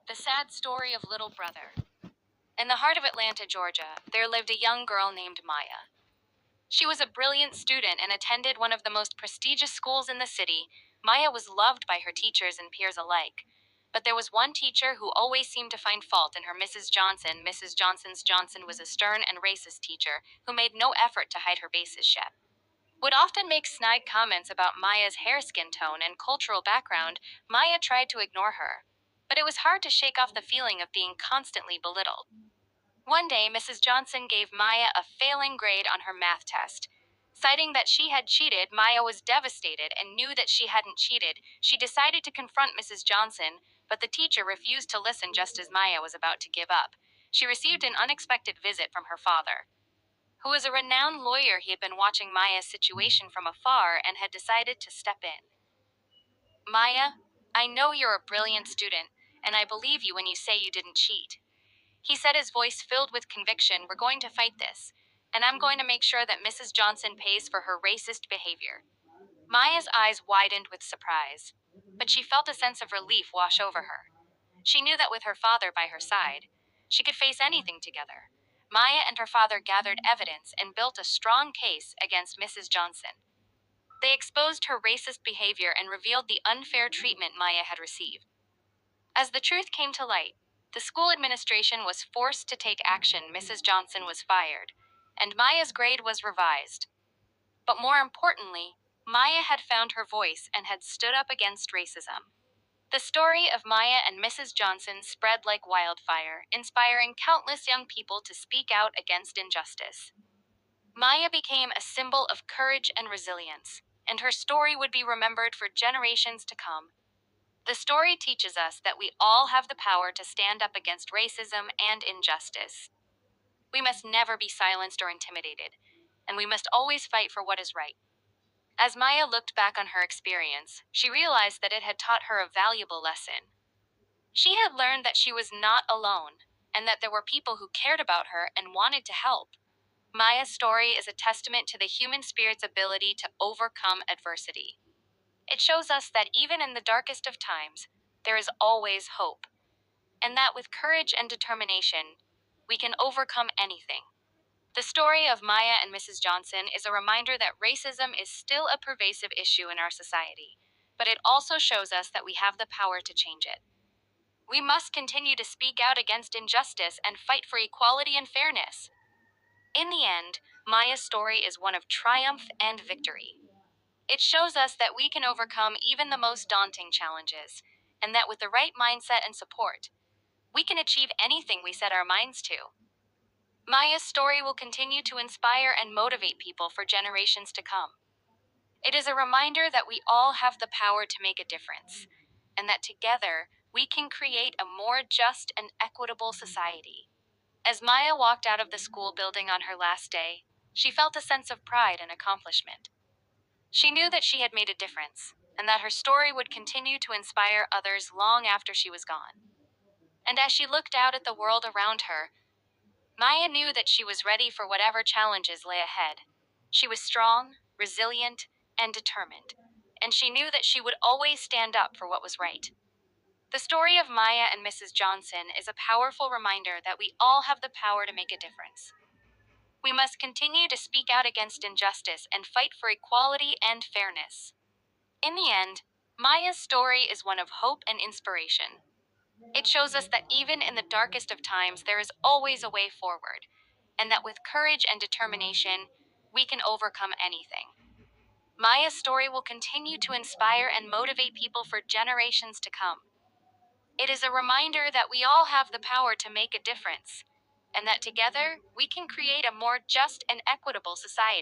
The Sad Story of Little Brother. In the heart of Atlanta, Georgia, there lived a young girl named Maya. She was a brilliant student and attended one of the most prestigious schools in the city. Maya was loved by her teachers and peers alike. But there was one teacher who always seemed to find fault in her, Mrs. Johnson. Mrs. Johnson was a stern and racist teacher who made no effort to hide her racist would often make snide comments about Maya's hair skin tone and cultural background. Maya tried to ignore her, but it was hard to shake off the feeling of being constantly belittled. One day, Mrs. Johnson gave Maya a failing grade on her math test. Citing that she had cheated, Maya was devastated and knew that she hadn't cheated. She decided to confront Mrs. Johnson, but the teacher refused to listen just as Maya was about to give up. She received an unexpected visit from her father, who was a renowned lawyer. He had been watching Maya's situation from afar and had decided to step in. "Maya, I know you're a brilliant student, and I believe you when you say you didn't cheat," he said, his voice filled with conviction. "We're going to fight this, and I'm going to make sure that Mrs. Johnson pays for her racist behavior." Maya's eyes widened with surprise, but she felt a sense of relief wash over her. She knew that with her father by her side, she could face anything together. Maya and her father gathered evidence and built a strong case against Mrs. Johnson. They exposed her racist behavior and revealed the unfair treatment Maya had received. As the truth came to light, the school administration was forced to take action. Mrs. Johnson was fired, and Maya's grade was revised. But more importantly, Maya had found her voice and had stood up against racism. The story of Maya and Mrs. Johnson spread like wildfire, inspiring countless young people to speak out against injustice. Maya became a symbol of courage and resilience, and her story would be remembered for generations to come. The story teaches us that we all have the power to stand up against racism and injustice. We must never be silenced or intimidated, and we must always fight for what is right. As Maya looked back on her experience, she realized that it had taught her a valuable lesson. She had learned that she was not alone, and that there were people who cared about her and wanted to help. Maya's story is a testament to the human spirit's ability to overcome adversity. It shows us that even in the darkest of times, there is always hope, and that with courage and determination, we can overcome anything. The story of Maya and Mrs. Johnson is a reminder that racism is still a pervasive issue in our society, but it also shows us that we have the power to change it. We must continue to speak out against injustice and fight for equality and fairness. In the end, Maya's story is one of triumph and victory. It shows us that we can overcome even the most daunting challenges, and that with the right mindset and support, we can achieve anything we set our minds to. Maya's story will continue to inspire and motivate people for generations to come. It is a reminder that we all have the power to make a difference, and that together we can create a more just and equitable society. As Maya walked out of the school building on her last day, she felt a sense of pride and accomplishment. She knew that she had made a difference, and that her story would continue to inspire others long after she was gone. And as she looked out at the world around her, Maya knew that she was ready for whatever challenges lay ahead. She was strong, resilient, and determined, and she knew that she would always stand up for what was right. The story of Maya and Mrs. Johnson is a powerful reminder that we all have the power to make a difference. We must continue to speak out against injustice and fight for equality and fairness. In the end, Maya's story is one of hope and inspiration. It shows us that even in the darkest of times, there is always a way forward, and that with courage and determination, we can overcome anything. Maya's story will continue to inspire and motivate people for generations to come. It is a reminder that we all have the power to make a difference, and that together we can create a more just and equitable society.